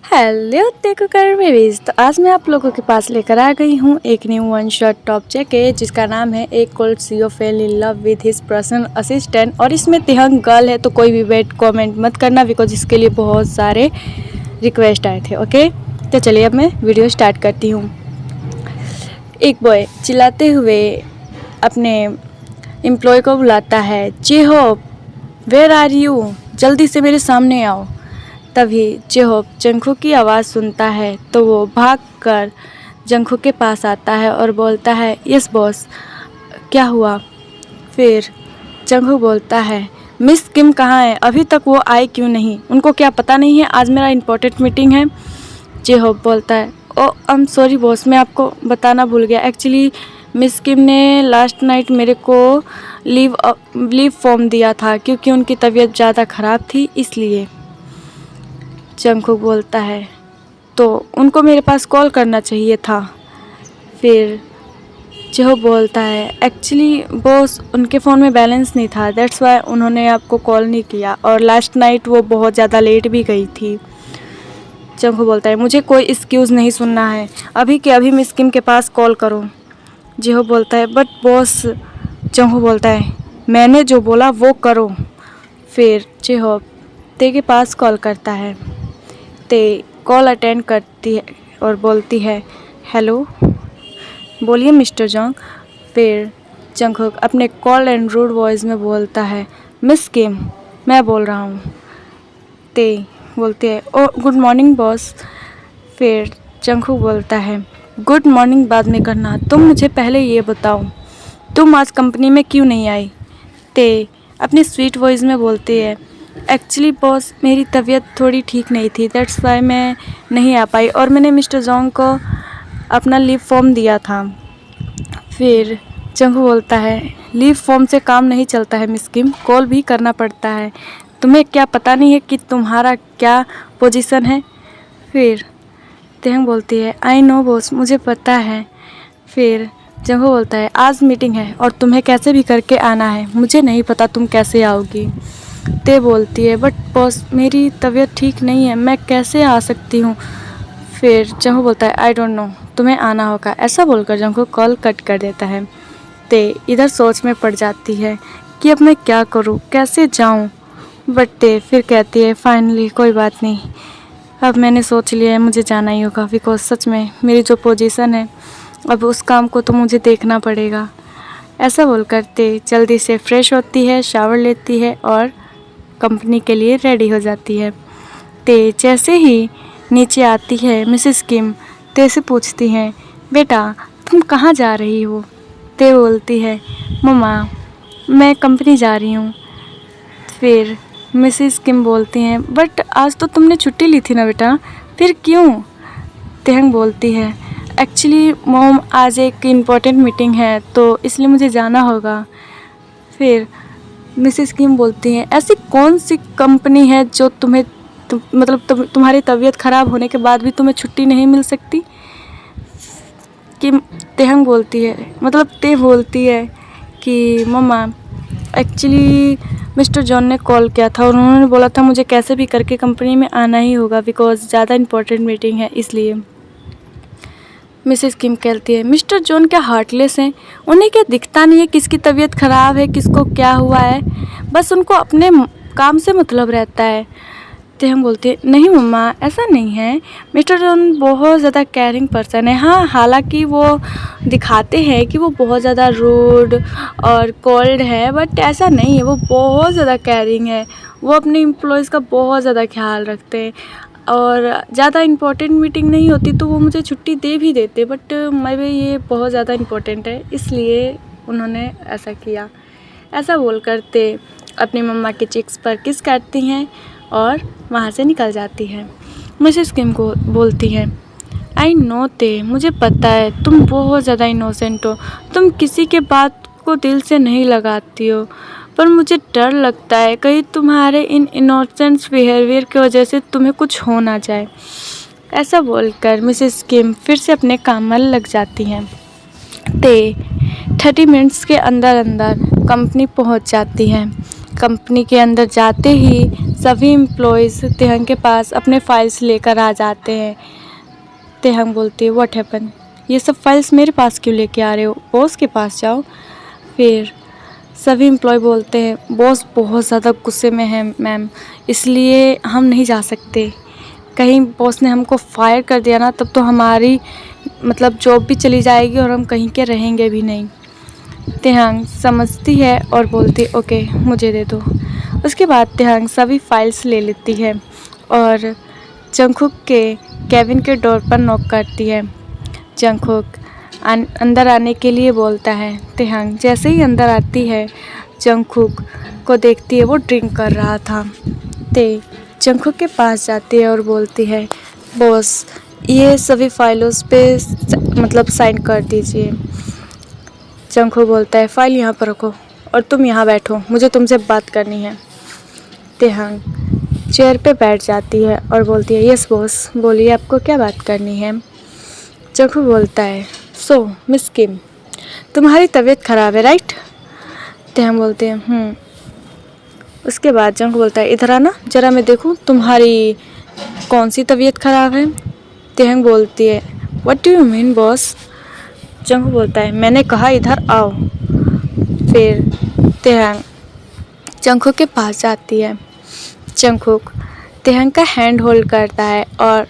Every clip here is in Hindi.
हेलो देखो कर बेबीज। तो आज मैं आप लोगों के पास लेकर आ गई हूँ एक new one shot top jacket जिसका नाम है एक cold CO fail in love with his personal assistant. और इसमें तिहंग गर्ल है तो कोई भी बैड कमेंट मत करना बिकॉज इसके लिए बहुत सारे रिक्वेस्ट आए थे। ओके, तो चलिए अब मैं वीडियो स्टार्ट करती हूँ। एक बॉय चिल्लाते हुए अपने एम्प्लॉय को बुलाता है, जेहोप वेयर आर यू, जल्दी से मेरे सामने आओ। तभी जेहोप जंगखुक की आवाज़ सुनता है तो वो भागकर जंगखुक के पास आता है और बोलता है, यस बॉस, क्या हुआ। फिर जंगखुक बोलता है, मिस किम कहाँ है, अभी तक वो आए क्यों नहीं, उनको क्या पता नहीं है आज मेरा इम्पोर्टेंट मीटिंग है। जेहोप बोलता है, ओ आई एम सॉरी बॉस, मैं आपको बताना भूल गया। एक्चुअली मिस किम ने लास्ट नाइट मेरे को लीव फॉर्म दिया था क्योंकि उनकी तबीयत ज़्यादा ख़राब थी इसलिए। जंगखुक बोलता है, तो उनको मेरे पास कॉल करना चाहिए था। फिर जेहोप बोलता है, एक्चुअली बॉस उनके फ़ोन में बैलेंस नहीं था, दैट्स वाई उन्होंने आपको कॉल नहीं किया, और लास्ट नाइट वो बहुत ज़्यादा लेट भी गई थी। जंगखुक बोलता है, मुझे कोई एक्सक्यूज़ नहीं सुनना है, अभी के अभी मिस किम के पास कॉल करो। जेहोप बोलता है, बट बॉस। जंगखुक बोलता है, मैंने जो बोला वो करो। फिर जेहोप ते के पास कॉल करता है। ते कॉल अटेंड करती है और बोलती है, हेलो, बोलिए मिस्टर जोंग। फिर जंगखुक अपने कॉल एंड रूड वॉइस में बोलता है, मिस किम मैं बोल रहा हूँ। ते बोलती है, ओ गुड मॉर्निंग बॉस। फिर जंगखुक बोलता है, गुड मॉर्निंग बाद में करना, तुम मुझे पहले ये बताओ तुम आज कंपनी में क्यों नहीं आई। ते अपनी स्वीट वॉइस में बोलती है, एक्चुअली बॉस मेरी तबीयत थोड़ी ठीक नहीं थी, दैट्स वाई मैं नहीं आ पाई, और मैंने मिस्टर जोंग को अपना लीव फॉर्म दिया था। फिर जंगखुक बोलता है, लीव फॉर्म से काम नहीं चलता है मिस किम, कॉल भी करना पड़ता है, तुम्हें क्या पता नहीं है कि तुम्हारा क्या पोजीशन है। फिर तेहंग बोलती है, आई नो बॉस, मुझे पता है। फिर जंगखुक बोलता है, आज मीटिंग है और तुम्हें कैसे भी करके आना है, मुझे नहीं पता तुम कैसे आओगी। ते बोलती है, बट बॉस मेरी तबीयत ठीक नहीं है, मैं कैसे आ सकती हूँ। फिर जंगखुक बोलता है, आई डोंट नो, तुम्हें आना होगा। ऐसा बोलकर जंगखुक कॉल कट कर देता है। ते इधर सोच में पड़ जाती है कि अब मैं क्या करूँ, कैसे जाऊँ। बट ते फिर कहती है, फाइनली कोई बात नहीं, अब मैंने सोच लिया है मुझे जाना ही होगा, बिकॉज सच में मेरी जो पोजीशन है अब उस काम को तो मुझे देखना पड़ेगा। ऐसा बोलकर ते जल्दी से फ्रेश होती है, शावर लेती है और कंपनी के लिए रेडी हो जाती है। ते जैसे ही नीचे आती है मिसेस किम ते से पूछती हैं, बेटा तुम कहाँ जा रही हो। ते बोलती है, मम्मा मैं कंपनी जा रही हूँ। फिर मिसेस किम बोलती हैं, बट आज तो तुमने छुट्टी ली थी ना बेटा, फिर क्यों। तेहंग बोलती है, एक्चुअली मॉम आज एक इम्पॉर्टेंट मीटिंग है तो इसलिए मुझे जाना होगा। फिर मिसेस किम बोलती हैं, ऐसी कौन सी कंपनी है जो तुम्हारी तबीयत ख़राब होने के बाद भी तुम्हें छुट्टी नहीं मिल सकती। कि तेहंग बोलती है, ते बोलती है कि मम्मा एक्चुअली मिस्टर जॉन ने कॉल किया था और उन्होंने बोला था मुझे कैसे भी करके कंपनी में आना ही होगा बिकॉज ज़्यादा इम्पोर्टेंट मीटिंग है इसलिए। मिसेस किम कहती है, मिस्टर जॉन क्या हार्टलेस हैं, उन्हें क्या दिखता नहीं है किसकी तबीयत ख़राब है, किसको क्या हुआ है, बस उनको अपने काम से मतलब रहता है। तो हम बोलते हैं, नहीं मम्मा ऐसा नहीं है, मिस्टर जॉन बहुत ज़्यादा केयरिंग पर्सन है। हाँ, हालांकि वो दिखाते हैं कि वो बहुत ज़्यादा रूड और कोल्ड है, बट ऐसा नहीं है, वो बहुत ज़्यादा केयरिंग है, वो अपने एम्प्लॉयज़ का बहुत ज़्यादा ख्याल रखते हैं, और ज़्यादा इम्पोर्टेंट मीटिंग नहीं होती तो वो मुझे छुट्टी दे भी देते, बट मैं भी ये बहुत ज़्यादा इम्पोर्टेंट है इसलिए उन्होंने ऐसा किया। ऐसा बोल करते अपनी मम्मा के चिक्स पर किस करती हैं और वहाँ से निकल जाती है। मिसेस किम को बोलती है, आई नो ते, मुझे पता है तुम बहुत ज़्यादा इनोसेंट हो, तुम किसी के बात को दिल से नहीं लगाती हो, पर मुझे डर लगता है कहीं तुम्हारे इन इनोसेंट बिहेवियर की वजह से तुम्हें कुछ हो ना जाए। ऐसा बोलकर मिसेस किम फिर से अपने काम में लग जाती हैं। ते 30 मिनट्स के अंदर अंदर कंपनी पहुंच जाती है। कंपनी के अंदर जाते ही सभी एम्प्लॉयज़ तेहंग के पास अपने फाइल्स लेकर आ जाते हैं। तेहंग बोलती है व्हाट हैपन, ये सब फाइल्स मेरे पास क्यों लेके आ रहे हो, बॉस के पास जाओ। फिर सभी एम्प्लॉय बोलते हैं बॉस बहुत ज़्यादा गुस्से में है मैम, इसलिए हम नहीं जा सकते। कहीं बॉस ने हमको फायर कर दिया ना, तब तो हमारी मतलब जॉब भी चली जाएगी और हम कहीं के रहेंगे भी नहीं। तेहंग समझती है और बोलती ओके मुझे दे दो। उसके बाद तेहंग सभी फाइल्स ले लेती है और जंगकुक के केबिन के डोर पर नॉक करती है। जंगकुक अंदर आने के लिए बोलता है। तेहंग जैसे ही अंदर आती है जंगकुक को देखती है, वो ड्रिंक कर रहा था। जंगकुक के पास जाती है और बोलती है बॉस ये सभी फाइलों पे मतलब साइन कर दीजिए। जंगकुक बोलता है फाइल यहाँ पर रखो और तुम यहाँ बैठो, मुझे तुमसे बात करनी है। तेहंग चेयर पे बैठ जाती है और बोलती है यस बॉस, बोलिए आपको क्या बात करनी है। जंगकुक बोलता है सो मिस किम, तुम्हारी तबीयत ख़राब है राइट। तेहंग बोलते हैं उसके बाद जंगकुक बोलता है इधर आना ज़रा मैं देखूं तुम्हारी कौन सी तबीयत ख़राब है। तेहंग बोलती है what do you mean boss. Jungkook बोलता है मैंने कहा इधर आओ। फिर तेहंग जंगकुक के पास जाती है। जंगकुक तेहंग का हैंड होल्ड करता है और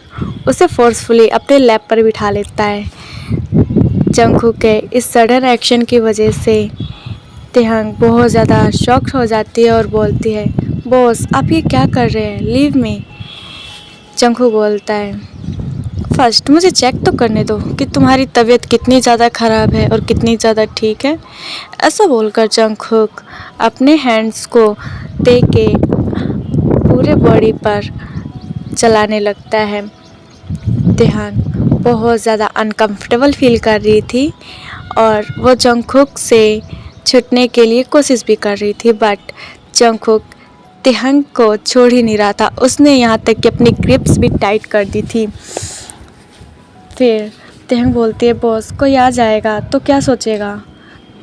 उसे फोर्सफुली अपने लैप पर बिठा लेता है। जंगकुक के इस सडन एक्शन की वजह से तेहंग बहुत ज़्यादा शॉक्ड हो जाती है और बोलती है बॉस आप ये क्या कर रहे हैं, लीव मी। जंगकुक बोलता है फर्स्ट मुझे चेक तो करने दो कि तुम्हारी तबीयत कितनी ज़्यादा ख़राब है और कितनी ज़्यादा ठीक है। ऐसा बोलकर जंगकुक अपने हैंड्स को ते के पूरे बॉडी पर चलाने लगता है। तेहंग बहुत ज़्यादा अनकंफर्टेबल फील कर रही थी और वो जंगकुक से छूटने के लिए कोशिश भी कर रही थी, बट जंगकुक तेहंग को छोड़ ही नहीं रहा था। उसने यहाँ तक कि अपनी ग्रिप्स भी टाइट कर दी थी। फिर तेहंग बोलती है बॉस कोई आ जाएगा तो क्या सोचेगा।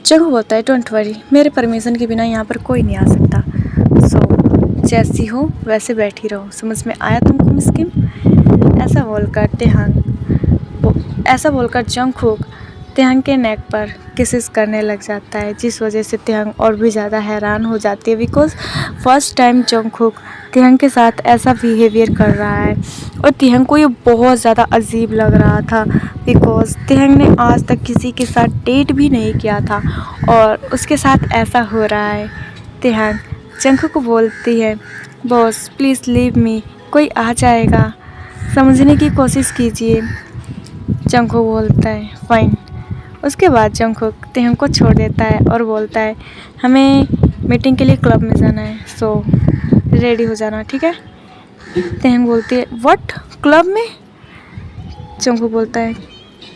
जंगकुक बोलता है डोंट वरी, मेरे परमिशन के बिना यहाँ पर कोई नहीं आ सकता। सो जैसी हो वैसे बैठी रहो, समझ में आया तुमको मिस किम। ऐसा बोलकर जंगकुक तेहंग के नेक पर किसेस करने लग जाता है, जिस वजह से तेहंग और भी ज़्यादा हैरान हो जाती है बिकॉज फर्स्ट टाइम जंगकुक तेहंग के साथ ऐसा बिहेवियर कर रहा है और तेहंग को ये बहुत ज़्यादा अजीब लग रहा था बिकॉज तेहंग ने आज तक किसी के साथ डेट भी नहीं किया था और उसके साथ ऐसा हो रहा है। तेहंग जंगकुक को बोलती है बॉस प्लीज़ लीव मी, कोई आ जाएगा, समझने की कोशिश कीजिए। जंगकुक बोलता है फाइन। उसके बाद जंगकुक तेहंग को छोड़ देता है और बोलता है हमें मीटिंग के लिए क्लब में जाना है, सो रेडी हो जाना ठीक है। तेहंग बोलती है व्हाट, क्लब में। जंगकुक बोलता है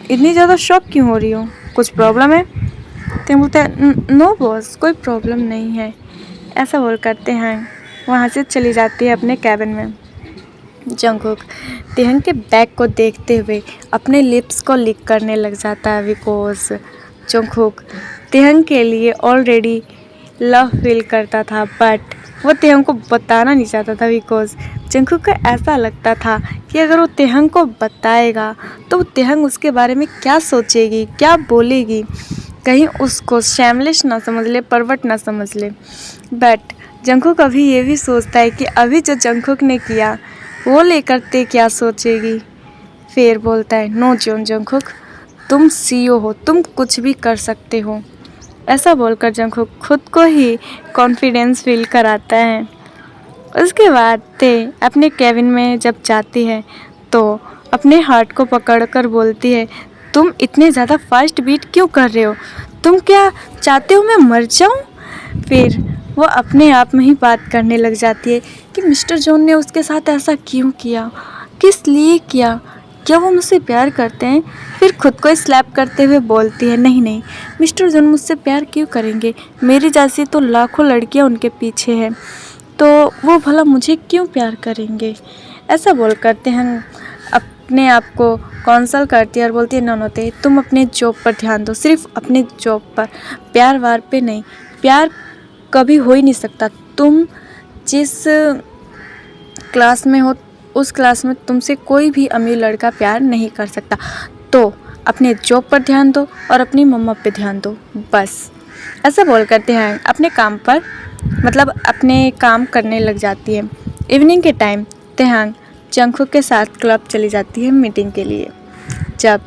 इतनी ज़्यादा शॉक क्यों हो रही हो, कुछ प्रॉब्लम है। तेहंग बोलता है नो बॉस कोई प्रॉब्लम नहीं है। ऐसा बोलकर तेहंग वहाँ से चली जाती है अपने कैबिन में। जंगकुक तेहंग के बैग को देखते हुए अपने लिप्स को लिक करने लग जाता है बिकॉज जंगकुक तेहंग के लिए ऑलरेडी लव फील करता था, बट वो तेहंग को बताना नहीं चाहता था बिकॉज जंगकुक को ऐसा लगता था कि अगर वो तेहंग को बताएगा तो वो तेहंग उसके बारे में क्या सोचेगी, क्या बोलेगी, कहीं उसको शैमलिश ना समझ ले, परवट ना समझ ले। बट जंगकुक अभी ये भी सोचता है कि अभी जो जंगकुक ने किया वो लेकर ते क्या सोचेगी। फिर बोलता है नो जंगकुक, तुम सीईओ हो, तुम कुछ भी कर सकते हो। ऐसा बोलकर जंगकुक खुद को ही कॉन्फिडेंस फील कराता है। उसके बाद ते अपने केबिन में जब जाती है तो अपने हार्ट को पकड़कर बोलती है तुम इतने ज़्यादा फास्ट बीट क्यों कर रहे हो, तुम क्या चाहते हो मैं मर जाऊँ। फिर वो अपने आप में ही बात करने लग जाती है कि मिस्टर जॉन ने उसके साथ ऐसा क्यों किया, किस लिए किया, क्या वो मुझसे प्यार करते हैं। फिर खुद को स्लैप करते हुए बोलती है नहीं मिस्टर जॉन मुझसे प्यार क्यों करेंगे, मेरी जैसी तो लाखों लड़कियां उनके पीछे हैं, तो वो भला मुझे क्यों प्यार करेंगे। ऐसा बोल करते हैं अपने आप को कौंसल करती है और बोलती है नो ते तुम अपने जॉब पर ध्यान दो, सिर्फ अपने जॉब पर, प्यार वार पे नहीं, प्यार कभी हो ही नहीं सकता। तुम जिस क्लास में हो, उस क्लास में तुमसे कोई भी अमीर लड़का प्यार नहीं कर सकता। तो अपने जॉब पर ध्यान दो और अपनी मम्मा पे ध्यान दो, बस। ऐसा बोल कर तेहांग अपने काम पर मतलब अपने काम करने लग जाती है। इवनिंग के टाइम तेहांग जंगकुक के साथ क्लब चली जाती है मीटिंग के लिए। जब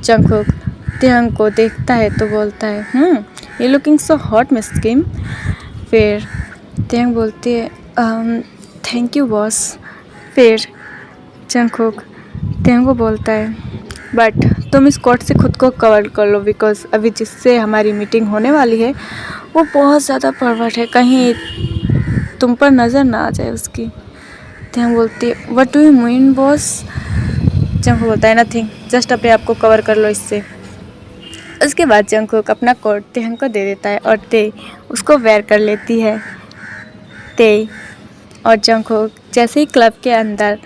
जंगकुक तेहांग को देखता है तो बोलता है, you looking so hot miss Kim. फिर तेहांग बोलती है, थैंक यू बॉस। फिर जंगकुक तेहांग को बोलता है, बट तुम इस कोट से खुद को कवर कर लो, बिकॉज अभी जिससे हमारी मीटिंग होने वाली है वो बहुत ज़्यादा परवर्ट है, कहीं तुम पर नज़र ना आ जाए उसकी। तेहांग बोलती है, what do you mean boss. Jungkook बोलता है, नथिंग, जस्ट अपने आप को कवर कर लो इससे। उसके बाद जंगकुक अपना कोट तेहांग को दे देता है और ते उसको वेयर कर लेती है। ते और जंगकुक जैसे ही क्लब के अंदर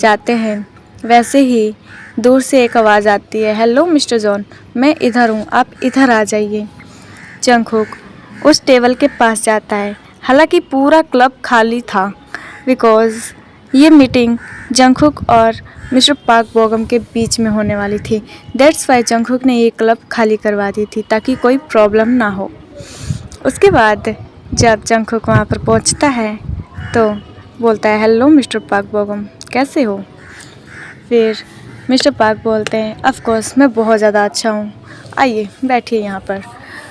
जाते हैं वैसे ही दूर से एक आवाज़ आती है, हेलो मिस्टर जॉन, मैं इधर हूँ, आप इधर आ जाइए। जंगकुक उस टेबल के पास जाता है। हालांकि पूरा क्लब खाली था, बिकॉज़ ये मीटिंग जंगकुक और मिस्टर पार्क बोगम के बीच में होने वाली थी। दैट्स वाई जंगकुक ने ये क्लब खाली करवा दी थी ताकि कोई प्रॉब्लम ना हो। उसके बाद जब जंगकुक वहाँ पर पहुँचता है तो बोलता है, हेलो मिस्टर पार्क बोगम, कैसे हो। फिर मिस्टर पार्क बोलते हैं, ऑफ कोर्स मैं बहुत ज़्यादा अच्छा हूँ, आइए बैठिए यहाँ पर।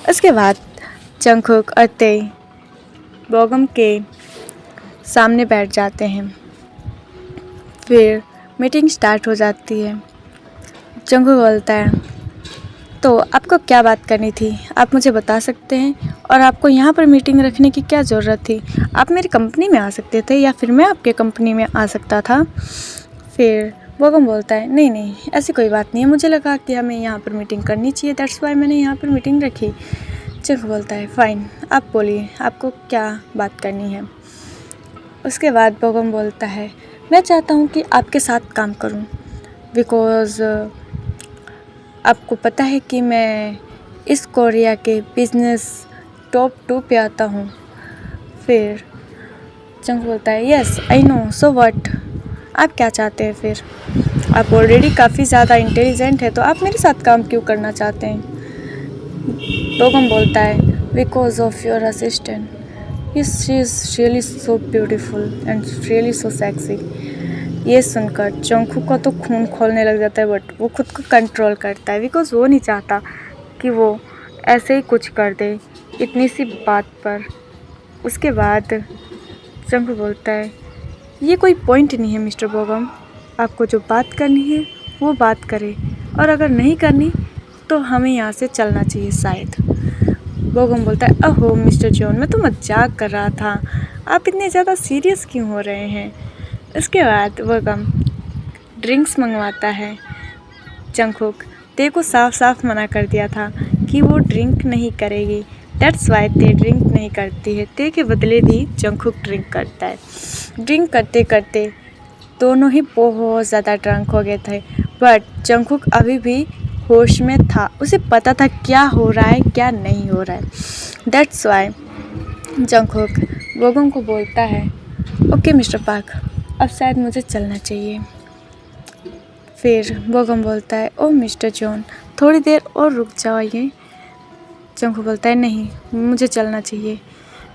उसके बाद जंगकुक और ते बोगम के सामने बैठ जाते हैं। फिर मीटिंग स्टार्ट हो जाती है। जंगकुक बोलता है, तो आपको क्या बात करनी थी, आप मुझे बता सकते हैं, और आपको यहाँ पर मीटिंग रखने की क्या ज़रूरत थी। आप मेरी कंपनी में आ सकते थे या फिर मैं आपके कंपनी में आ सकता था। फिर बोगम बोलता है, नहीं नहीं, ऐसी कोई बात नहीं है, मुझे लगा कि हमें यहाँ पर मीटिंग करनी चाहिए, दैट्स वाई मैंने यहाँ पर मीटिंग रखी। जंगकुक बोलता है, फ़ाइन, आप बोलिए आपको क्या बात करनी है। उसके बाद बोगम बोलता है, मैं चाहता हूँ कि आपके साथ काम करूँ, बिकॉज़ आपको पता है कि मैं इस कोरिया के बिज़नेस टॉप 2 पे आता हूँ। फिर जंगकुक बोलता है, yes I know, so what, आप क्या चाहते हैं फिर। आप ऑलरेडी काफ़ी ज़्यादा इंटेलिजेंट है तो आप मेरे साथ काम क्यों करना चाहते हैं। बोगम बोलता है, because of your assistant, she is really so beautiful and really so sexy. ये सुनकर जंगकुक का तो खून खौलने लग जाता है, बट वो खुद को कंट्रोल करता है बिकॉज़ वो नहीं चाहता कि वो ऐसे ही कुछ कर दे इतनी सी बात पर। उसके बाद जंगकुक बोलता है, ये कोई पॉइंट नहीं है मिस्टर बोगम, आपको जो बात करनी है वो बात करें, और अगर नहीं करनी तो हमें यहाँ से चलना चाहिए शायद। बोगम बोलता है, अहो मिस्टर जॉन, मैं तो मजाक कर रहा था, आप इतने ज़्यादा सीरियस क्यों हो रहे हैं। उसके बाद बोगम ड्रिंक्स मंगवाता है। जंगकुक ते को साफ साफ मना कर दिया था कि वो ड्रिंक नहीं करेगी, दैट्स वाई ते ड्रिंक नहीं करती है। ते के बदले भी जंगकुक ड्रिंक करता है। ड्रिंक करते करते दोनों ही बहुत ज़्यादा ड्रंक हो गए थे, बट जंगकुक अभी भी होश में था, उसे पता था क्या हो रहा है क्या नहीं हो रहा है। दैट्स वाई जंगकुक बोगम को बोलता है, ओके मिस्टर पार्क, अब शायद मुझे चलना चाहिए। फिर बोगम बोलता है, ओ मिस्टर जॉन, थोड़ी देर और रुक जाइए। जंगकुक बोलता है, नहीं मुझे चलना चाहिए,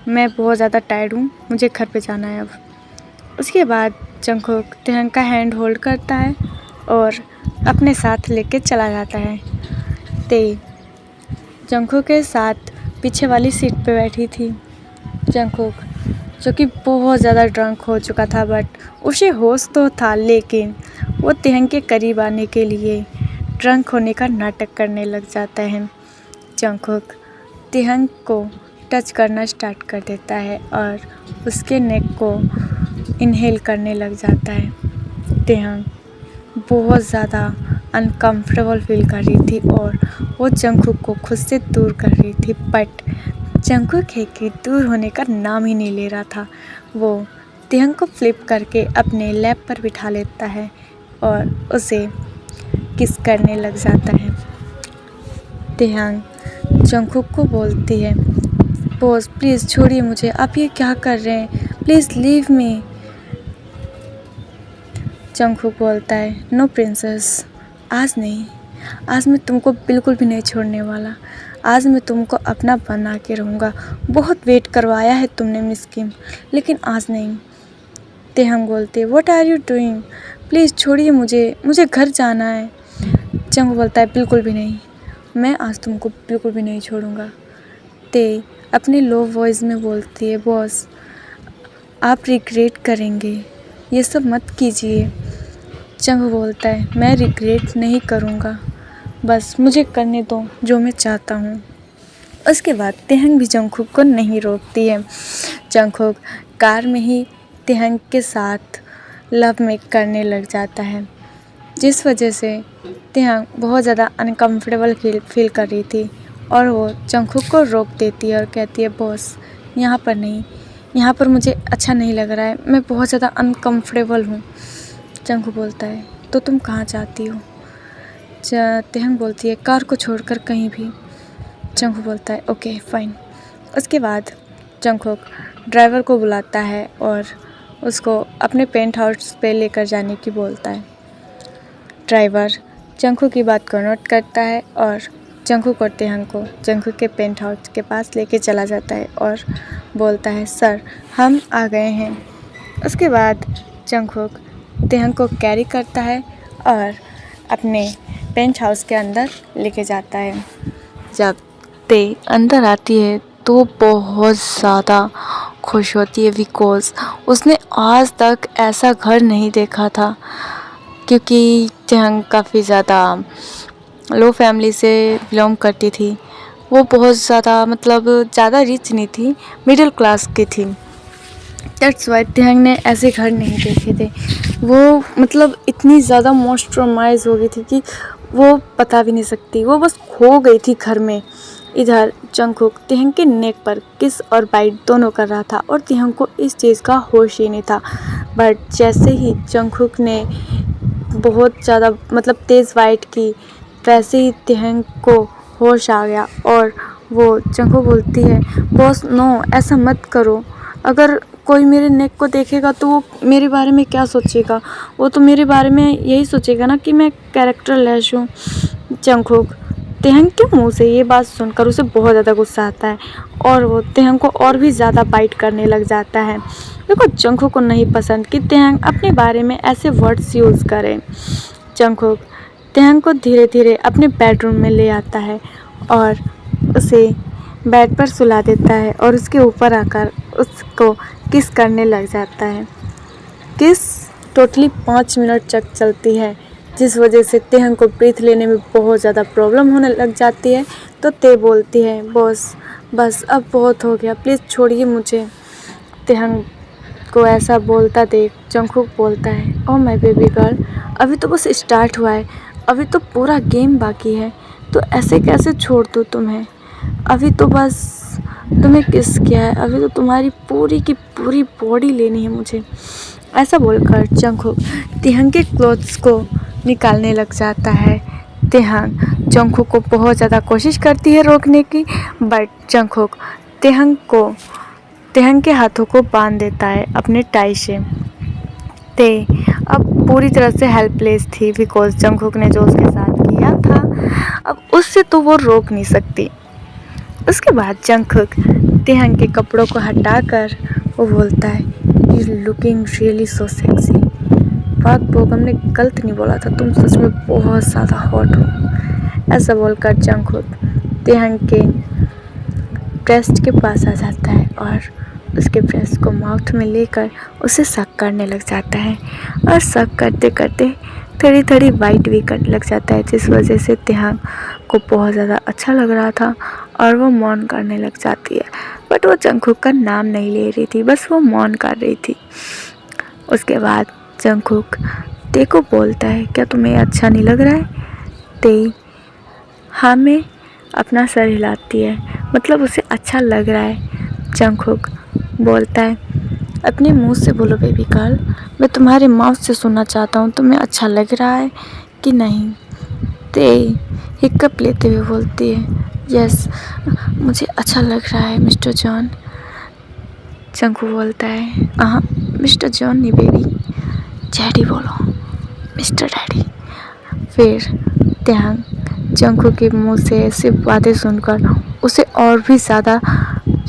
मैं बहुत ज़्यादा टायर्ड हूँ, मुझे घर पे जाना है अब। उसके बाद जंगकुक तेहांग का हैंड होल्ड करता है और अपने साथ लेके चला जाता है। ते जंगकुक के साथ पीछे वाली सीट पे बैठी थी। जंगकुक जो कि बहुत ज़्यादा ड्रंक हो चुका था, बट उसे होश तो था, लेकिन वो तेहांग के करीब आने के लिए ड्रंक होने का नाटक करने लग जाता है। जंगकुक तेहांग को टच करना स्टार्ट कर देता है और उसके नेक को इनहेल करने लग जाता है। तेहांग बहुत ज़्यादा अनकम्फर्टेबल फील कर रही थी और वो जंगकुक को खुद से दूर कर रही थी, बट जंगकुक है कि दूर होने का नाम ही नहीं ले रहा था। वो तेहांग को फ्लिप करके अपने लैप पर बिठा लेता है और उसे किस करने लग जाता है। तेहांग जंगकुक को बोलती है, बॉस प्लीज़ छोड़िए मुझे, आप ये क्या कर रहे हैं, प्लीज़ लीव मी। जंगकुक बोलता है, नो प्रिंसेस, आज नहीं, आज मैं तुमको बिल्कुल भी नहीं छोड़ने वाला। आज मैं तुमको अपना बना के रहूँगा। बहुत वेट करवाया है तुमने मिस किम, लेकिन आज नहीं। तेहंग बोलती है, what are you doing, please छोड़िए मुझे घर जाना है। जंगकुक बोलता है, बिल्कुल भी नहीं, मैं आज तुमको बिल्कुल भी नहीं छोड़ूंगा। ते अपने लो वॉइस में बोलती है, बॉस आप रिग्रेट करेंगे, ये सब मत कीजिए। जंगकुक बोलता है, मैं रिग्रेट नहीं करूँगा, बस मुझे करने दो जो मैं चाहता हूँ। उसके बाद तेहंग भी जंगकुक को नहीं रोकती है। जंगकुक कार में ही तेहंग के साथ लव में करने लग जाता है, जिस वजह से तेहंग बहुत ज़्यादा अनकम्फर्टेबल फील कर रही थी और वो जंगकुक को रोक देती है और कहती है, बॉस यहाँ पर नहीं, यहाँ पर मुझे अच्छा नहीं लग रहा है, मैं बहुत ज़्यादा अनकम्फर्टेबल हूँ। जंगकुक बोलता है, तो तुम कहाँ जाती हो? तेहंग बोलती है, कार को छोड़कर कहीं भी। जंगकुक बोलता है, ओके फाइन। उसके बाद जंगकुक ड्राइवर को बुलाता है और उसको अपने पेंट हाउस पे लेकर जाने की बोलता है। ड्राइवर जंगकुक की बात को नोट करता है और जंगकुक और तेहंग को जंगकुक के पेंट हाउस के पास लेके चला जाता है और बोलता है, सर हम आ गए हैं। उसके बाद जंगकुक तेहंग को कैरी करता है और अपने पेंट हाउस के अंदर लेके जाता है। जब ते अंदर आती है तो बहुत ज़्यादा खुश होती है, बिकॉज़ उसने आज तक ऐसा घर नहीं देखा था, क्योंकि तेहंग काफ़ी ज़्यादा लो फैमिली से बिलोंग करती थी। वो बहुत ज़्यादा मतलब ज़्यादा रिच नहीं थी, मिडिल क्लास की थी। दैट्स वाई तेहंग ने ऐसे घर नहीं देखे थे। वो मतलब इतनी ज़्यादा मॉइस्चराइज हो गई थी कि वो बता भी नहीं सकती, वो बस खो गई थी घर में। इधर जंगकुक तेहंग के नेक पर किस और बाइट दोनों कर रहा था और तेहंग को इस चीज़ का होश ही नहीं था। बट जैसे ही जंगकुक ने बहुत ज़्यादा मतलब तेज़ बाइट की, वैसे ही तेहंग को होश आ गया और वो जंगकुक बोलती है, बॉस नो ऐसा मत करो, अगर कोई मेरे नेक को देखेगा तो वो मेरे बारे में क्या सोचेगा, वो तो मेरे बारे में यही सोचेगा ना कि मैं कैरेक्टर लेस हूँ। जंगकुक तेहंग के मुंह से ये बात सुनकर उसे बहुत ज़्यादा गुस्सा आता है और वो तेहंग को और भी ज़्यादा बाइट करने लग जाता है। देखो जंगकुक को नहीं पसंद कि तेहंग अपने बारे में ऐसे वर्ड्स यूज़ करे। जंगकुक तेहंग को धीरे धीरे अपने बेडरूम में ले आता है और उसे बेड पर सुला देता है और उसके ऊपर आकर उसको किस करने लग जाता है। किस टोटली 5 मिनट तक चलती है, जिस वजह से तेहंग को ब्रीथ लेने में बहुत ज़्यादा प्रॉब्लम होने लग जाती है। तो ते बोलती है, बॉस बस अब बहुत हो गया, प्लीज़ छोड़िए मुझे। तेहंग को ऐसा बोलता देख जंगकुक बोलता है, ओह माय बेबी गर्ल, अभी तो बस स्टार्ट हुआ है, अभी तो पूरा गेम बाकी है, तो ऐसे कैसे छोड़ दूँ तुम्हें, अभी तो बस तुम्हें किस किया है, अभी तो तुम्हारी पूरी की पूरी बॉडी लेनी है मुझे। ऐसा बोलकर जंगकुक तेहंग के क्लोथ्स को निकालने लग जाता है। तेहंग जंगकुक को बहुत ज़्यादा कोशिश करती है रोकने की, बट जंगकुक तेहंग के हाथों को बांध देता है अपने टाई से। ते अब पूरी तरह से हेल्पलेस थी, बिकॉज जंगकुक ने जो उसके साथ किया था अब उससे तो वो रोक नहीं सकती। उसके बाद जंगकुक तेहंग के कपड़ों को हटाकर वो बोलता है, you looking really so sexy. बात बोग हमने गलत नहीं बोला था, तुम सच में बहुत ज़्यादा हॉट हो। ऐसा बोलकर जंगकुक तेहंग के ब्रेस्ट के पास आ जाता है और उसके ब्रेस्ट को माउथ में लेकर उसे सक करने लग जाता है और सक करते करते थोड़ी थोड़ी वाइट भी करने लग जाता है, जिस वजह से तेहंग को बहुत ज़्यादा अच्छा लग रहा था और वो मौन करने लग जाती है। बट वो जंगकुक का नाम नहीं ले रही थी, बस वो मौन कर रही थी। उसके बाद जंगकुक ते को बोलता है, क्या तुम्हें अच्छा नहीं लग रहा है? ते हाँ में अपना सर हिलाती है, मतलब उसे अच्छा लग रहा है। जंगकुक बोलता है, अपने मुंह से बोलो बेबी गर्ल, मैं तुम्हारे माउथ से सुनना चाहता हूँ, तुम्हें अच्छा लग रहा है कि नहीं? ते हिक्कप लेते हुए बोलती है, यस मुझे अच्छा लग रहा है मिस्टर जॉन। जंगकुक बोलता है, हाँ मिस्टर जॉन नहीं बेबी, जैडी बोलो। Mister daddy. फिर त्यहांग जंगकुक के मुंह से ऐसी बातें सुनकर उसे और भी ज़्यादा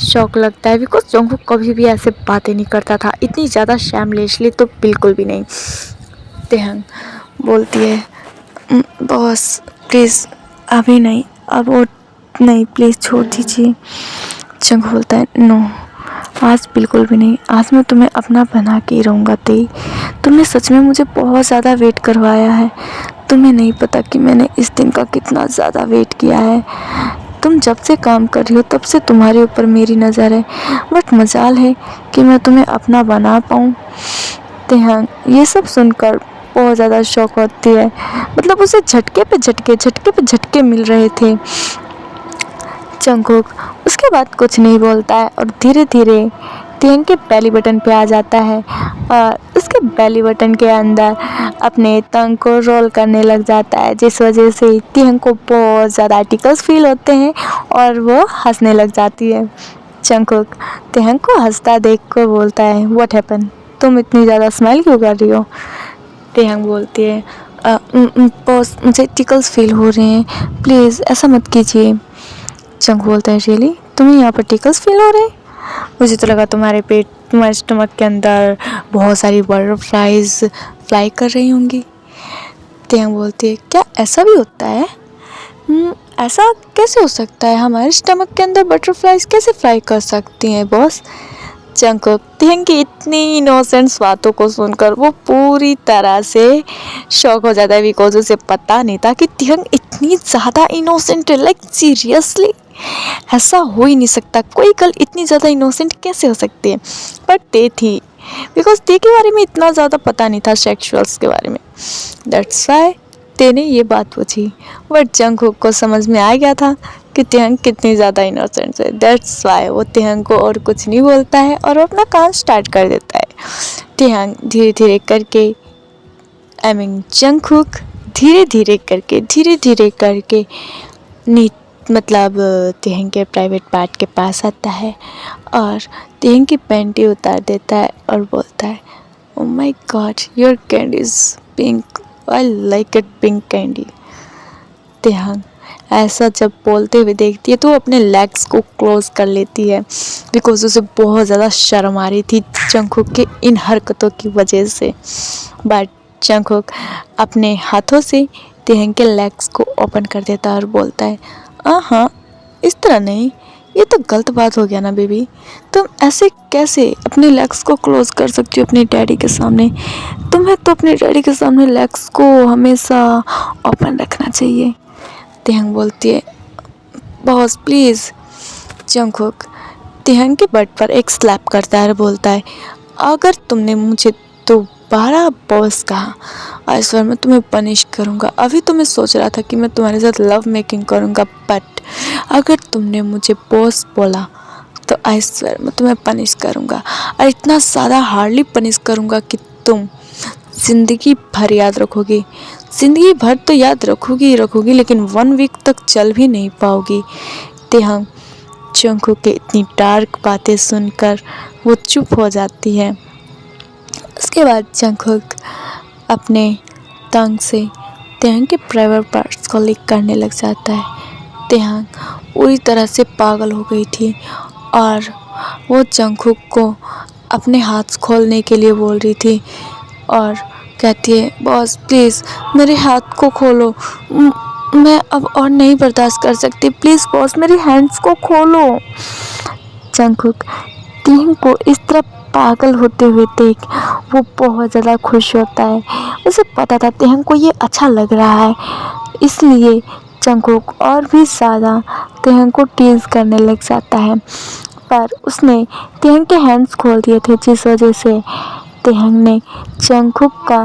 शौक लगता है, बिकॉज जंगकुक कभी भी ऐसे बातें नहीं करता था, इतनी ज़्यादा शैमलेसली तो बिल्कुल भी नहीं। त्यहांग बोलती है, बॉस प्लीज़ अभी नहीं, अब वो नहीं, प्लीज़ छोड़ दीजिए। जंगकुक बोलता है, नो आज बिल्कुल भी नहीं, आज मैं तुम्हें अपना बना के ही रहूँगा तेई। तुमने सच में मुझे बहुत ज़्यादा वेट करवाया है, तुम्हें नहीं पता कि मैंने इस दिन का कितना ज़्यादा वेट किया है। तुम जब से काम कर रही हो तब से तुम्हारे ऊपर मेरी नज़र है, बट मजाल है कि मैं तुम्हें अपना बना पाऊँ। त्यहांग ये सब सुनकर बहुत ज़्यादा शौक होती है, मतलब उसे झटके पे झटके मिल रहे थे। जंगकुक उसके बाद कुछ नहीं बोलता है और धीरे धीरे त्यहांग के बेली बटन पे आ जाता है और उसके बेली बटन के अंदर अपने टंग को रोल करने लग जाता है, जिस वजह से त्यहांग को बहुत ज़्यादा टिकल्स फील होते हैं और वो हंसने लग जाती है। जंगकुक त्यहांग को हंसता देख कर बोलता है, व्हाट हैपन, तुम इतनी ज़्यादा स्माइल क्यों कर रही हो। त्यहांग बोलती है, बॉस मुझे टिकल्स फील हो रहे हैं, प्लीज़ ऐसा मत कीजिए। जंगकुक बोलता है, रियली तुम्हें यहाँ पर टिकल्स फील हो रहे हैं? मुझे तो लगा तुम्हारे स्टमक के अंदर बहुत सारी बटरफ्लाइज फ्लाई कर रही होंगी। त्यहांग बोलती है, क्या ऐसा भी होता है? ऐसा कैसे हो सकता है, हमारे स्टमक के अंदर बटरफ्लाइज कैसे फ्लाई कर सकती हैं बॉस। जंगकुक त्यहांग की इतनी इनोसेंट बातों को सुनकर वो पूरी तरह से शॉक हो जाता है, बिकॉज उसे पता नहीं था कि त्यहांग इतनी ज़्यादा इनोसेंट है। लाइक सीरियसली ऐसा हो ही नहीं सकता, कोई गर्ल इतनी ज़्यादा इनोसेंट कैसे हो सकती है। बट ते थी, बिकॉज ते के बारे में इतना ज़्यादा पता नहीं था, सेक्सुअल्स के बारे में, दैट्स वाई तेने ये बात पूछी। बट जंगकुक को समझ में आ गया था कि त्यहांग कितनी ज़्यादा इनोसेंट है, दैट्स वाई वो त्यहांग को और कुछ नहीं बोलता है और वो अपना काम स्टार्ट कर देता है। त्यहांग धीरे धीरे करके जंगकुक धीरे धीरे करके मतलब त्यहांग के प्राइवेट पार्ट के पास आता है और त्यहांग की पैंटी उतार देता है और बोलता है, oh my god your candy is pink, I like it pink candy. Taehyung ऐसा जब बोलते हुए देखती है तो वो अपने लेग्स को क्लोज कर लेती है, बिकॉज उसे बहुत ज़्यादा शर्म आ रही थी जंगकुक के इन हरकतों की वजह से। बट जंगकुक अपने हाथों से त्यहांग के लेग्स को ओपन कर देता है और बोलता है, हाँ इस तरह नहीं, ये तो गलत बात हो गया ना बेबी, तुम ऐसे कैसे अपने लेग्स को क्लोज कर सकती हो अपने डैडी के सामने, तुम्हें तो अपने डैडी के सामने लेग्स को हमेशा ओपन रखना चाहिए। त्यहांग बोलती है, बॉस प्लीज़। जंगकुक त्यहांग के बट पर एक स्लैप करता है और बोलता है, अगर तुमने मुझे दोबारा बॉस कहा आई स्वेयर मैं तुम्हें पनिश करूँगा। अभी तो मैं सोच रहा था कि मैं तुम्हारे साथ लव मेकिंग करूँगा, बट अगर तुमने मुझे बॉस बोला तो आई स्वेयर मैं तुम्हें पनिश करूँगा, और इतना ज़्यादा हार्डली पनिश करूँगा कि तुम ज़िंदगी भर याद रखोगी। ज़िंदगी भर तो याद रखोगी ही रखोगी, लेकिन 1 वीक तक चल भी नहीं पाओगी। त्यहांग जंगकुक के इतनी डार्क बातें सुनकर वो चुप हो जाती है। उसके बाद जंगकुक अपने टंग से त्यहांग के प्राइवेट पार्ट्स को लिक करने लग जाता है। त्यहांग पूरी तरह से पागल हो गई थी और वो जंगकुक को अपने हाथ खोलने के लिए बोल रही थी और कहती है, बॉस प्लीज़ मेरे हाथ को खोलो, मैं अब और नहीं बर्दाश्त कर सकती, प्लीज़ बॉस मेरे हैंड्स को खोलो। जंगकुक त्यहांग को इस तरह पागल होते हुए देख वो बहुत ज़्यादा खुश होता है। उसे पता था त्यहांग को ये अच्छा लग रहा है, इसलिए जंगकुक और भी ज़्यादा त्यहांग को टीज करने लग जाता है। पर उसने त्यहांग के हैंड्स खोल दिए थे, जिस वजह से त्यहांग ने जंगकुक का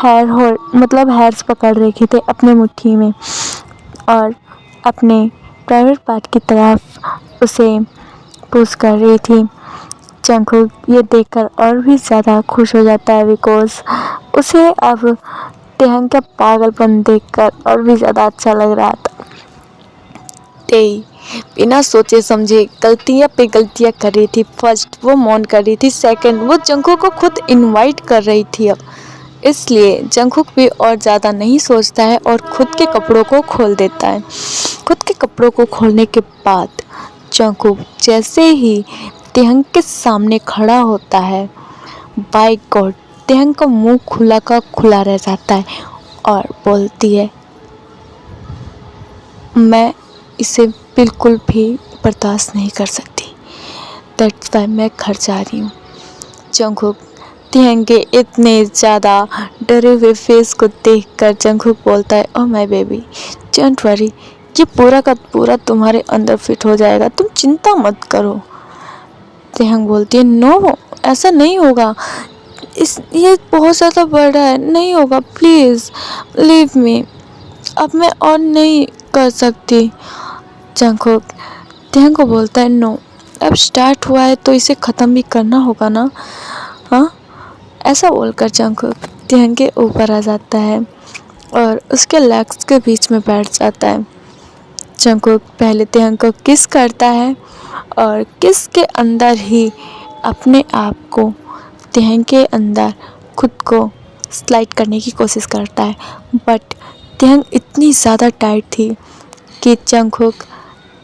हेयर्स पकड़ रखे थे अपने मुट्ठी में और अपने प्राइवेट पार्ट की तरफ उसे पुश कर रही थी। जंगकुक ये देखकर और भी ज़्यादा खुश हो जाता है, बिकॉज उसे अब त्यहांग का पागलपन देखकर और भी ज़्यादा अच्छा लग रहा था। तेई बिना सोचे समझे गलतियाँ पे गलतियाँ कर रही थी। फर्स्ट वो मौन कर रही थी, सेकंड वो जंगकुक को खुद इनवाइट कर रही थी अब इसलिए जंगकुक भी और ज़्यादा नहीं सोचता है और खुद के कपड़ों को खोल देता है। खुद के कपड़ों को खोलने के बाद जंगकुक जैसे ही तेहंग के सामने खड़ा होता है, बाय गॉड, तेहंग का मुंह खुला का खुला रह जाता है और बोलती है, मैं इसे बिल्कुल भी बर्दाश्त नहीं कर सकती, दैट्स वाई मैं घर जा रही हूँ। जंगकुक तेहंग के इतने ज़्यादा डरे हुए फेस को देखकर जंगकुक बोलता है, oh my baby, don't worry, ये पूरा का पूरा तुम्हारे अंदर फिट हो जाएगा, तुम चिंता मत करो। तेहंग बोलती है, नो, ऐसा नहीं होगा, ये बहुत ज़्यादा बड़ा है, नहीं होगा, प्लीज़ लीव मी, अब मैं और नहीं कर सकती। जंगकुक तेहंग को बोलता है, नो, अब स्टार्ट हुआ है तो इसे ख़त्म भी करना होगा ना, हाँ। ऐसा बोलकर जंगकुक तेहंग के ऊपर आ जाता है और उसके लेग्स के बीच में बैठ जाता है। जंगकुक पहले तेहंग को किस करता है और किस के अंदर ही अपने आप को तेहंग के अंदर खुद को स्लाइड करने की कोशिश करता है, बट तेहंग इतनी ज़्यादा टाइट थी कि जंगकुक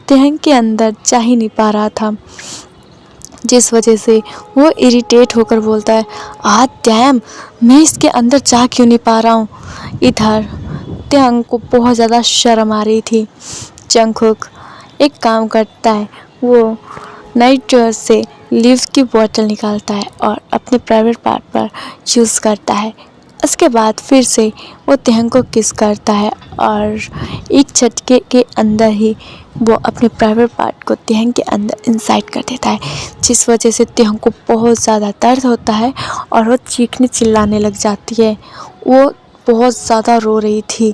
तेहंग के अंदर जा ही नहीं पा रहा था, जिस वजह से वो इरिटेट होकर बोलता है, डैम, मैं इसके अंदर जा क्यों नहीं पा रहा हूँ। इधर तेहंग को बहुत ज़्यादा शर्म आ रही थी। जंगकुक एक काम करता है, वो नाइट ड्रेस से लिव की बोतल निकालता है और अपने प्राइवेट पार्ट पर यूज़ करता है। उसके बाद फिर से वो तेहंग को किस करता है और एक झटके के अंदर ही वो अपने प्राइवेट पार्ट को तेहंग के अंदर इंसाइड कर देता है, जिस वजह से तेहंग को बहुत ज़्यादा दर्द होता है और वो चीखने चिल्लाने लग जाती है। वो बहुत ज़्यादा रो रही थी।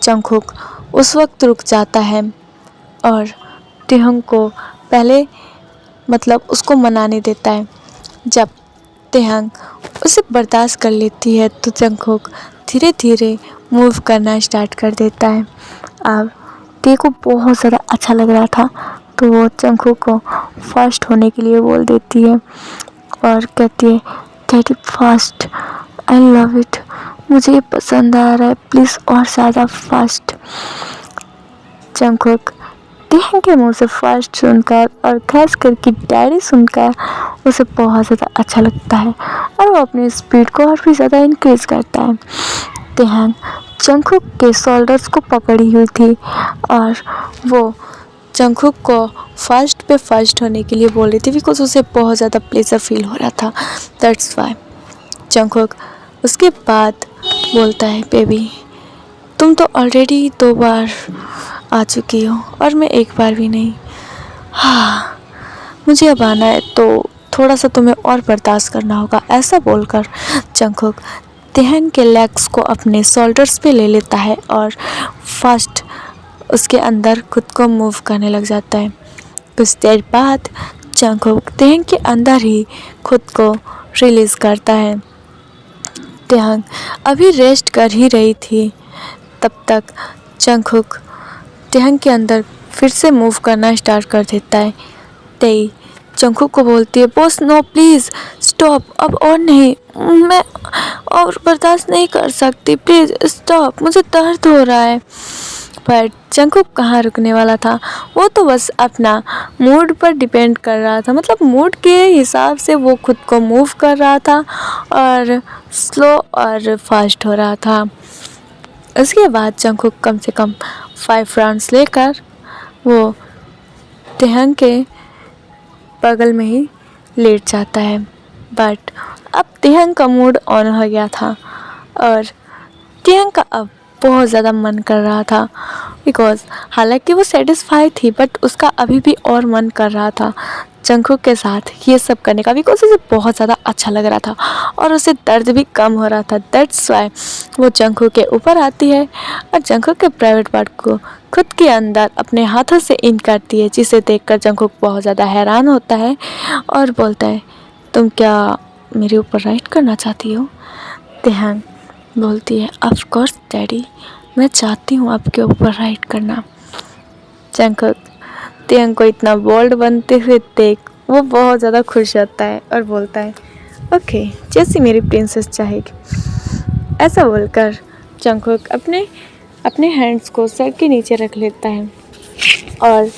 जंगकुक उस वक्त रुक जाता है और तेहंग को पहले उसको मनाने देता है। जब तेहंग उसे बर्दाश्त कर लेती है तो जंगकुक धीरे धीरे मूव करना स्टार्ट कर देता है। अब ते को बहुत ज़्यादा अच्छा लग रहा था तो वो जंगकुक को फास्ट होने के लिए बोल देती है और कहती है, get it fast, I love it, मुझे ये पसंद आ रहा है, प्लीज़ और ज़्यादा फास्ट। जंगकुक तेहंग के मुंह से फास्ट सुनकर और खास करके डैडी सुनकर उसे बहुत ज़्यादा अच्छा लगता है और वो अपनी स्पीड को और भी ज़्यादा इंक्रीज करता है। तेहंग जंगकुक के शोल्डर्स को पकड़ी हुई थी और वो जंगकुक को फर्स्ट पे फर्स्ट होने के लिए बोल रही थी, बिकॉज उसे बहुत ज़्यादा प्लेजर फील हो रहा था, दैट्स वाई। जंगकुक उसके बाद बोलता है, बेबी, तुम तो ऑलरेडी 2 बार आ चुकी हो और मैं 1 बार भी नहीं। हाँ, मुझे अब आना है तो थोड़ा सा तुम्हें और बर्दाश्त करना होगा। ऐसा बोलकर जंगकुक तेहंग के लेग्स को अपने शोल्डर्स पे ले लेता है और फास्ट उसके अंदर खुद को मूव करने लग जाता है। कुछ देर बाद जंगकुक तेहंग के अंदर ही खुद को रिलीज़ करता है। तेहंग अभी रेस्ट कर ही रही थी, तब तक जंगकुक तेहंग के अंदर फिर से मूव करना स्टार्ट कर देता है। तेई जंगकुक को बोलती है, बॉस नो, प्लीज़ स्टॉप, अब और नहीं, मैं और बर्दाश्त नहीं कर सकती, प्लीज़ स्टॉप, मुझे दर्द हो रहा है। पर जंगकुक कहाँ रुकने वाला था, वो तो बस अपना मूड पर डिपेंड कर रहा था, मूड के हिसाब से वो खुद को मूव कर रहा था और स्लो और फास्ट हो रहा था। उसके बाद जंगकुक कम से कम 5 राउंड्स लेकर वो तेहंग के बगल में ही लेट जाता है। बट अब तेहंग का मूड ऑन हो गया था और तेहंग का अब बहुत ज़्यादा मन कर रहा था, बिकॉज हालांकि वो सेटिस्फाई थी बट उसका अभी भी और मन कर रहा था जंगकुक के साथ ये सब करने का, बिकॉज उसे बहुत ज़्यादा अच्छा लग रहा था और उसे दर्द भी कम हो रहा था। दैट्स वाई वो जंगकुक के ऊपर आती है और जंगकुक के प्राइवेट पार्ट को खुद के अंदर अपने हाथों से इन करती है, जिसे देखकर जंगकुक बहुत ज़्यादा हैरान होता है और बोलता है, तुम क्या मेरे ऊपर राइड करना चाहती हो। तेहंग बोलती है, ऑफ कोर्स डैडी, मैं चाहती हूँ आपके ऊपर राइड करना। जंगकुक तेहंग को इतना बोल्ड बनते हुए देख वो बहुत ज़्यादा खुश होता है और बोलता है, ओके, जैसी मेरी प्रिंसेस चाहेगी। ऐसा बोलकर जंगकुक अपने अपने हैंड्स को सर के नीचे रख लेता है और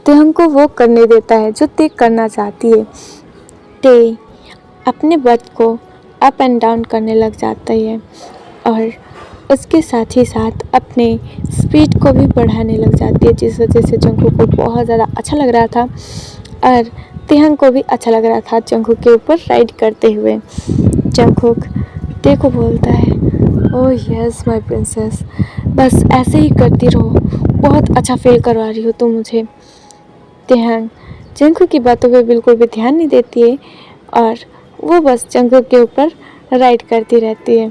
तेहंग को वो करने देता है जो ते करना चाहती है। ते अपने बट को अप एंड डाउन करने लग जाता है और उसके साथ ही साथ अपने स्पीड को भी बढ़ाने लग जाती है, जिस वजह से जंगकुक को बहुत ज़्यादा अच्छा लग रहा था और तेहंग को भी अच्छा लग रहा था जंगकुक के ऊपर राइड करते हुए। जंगकुक ते को बोलता है, ओह यस माय प्रिंसेस, बस ऐसे ही करती रहो, बहुत अच्छा फील करवा रही हो तुम मुझे। तेहंग जंगकुक की बातों पे बिल्कुल भी ध्यान नहीं देती है और वो बस जंगकुक के ऊपर राइड करती रहती है।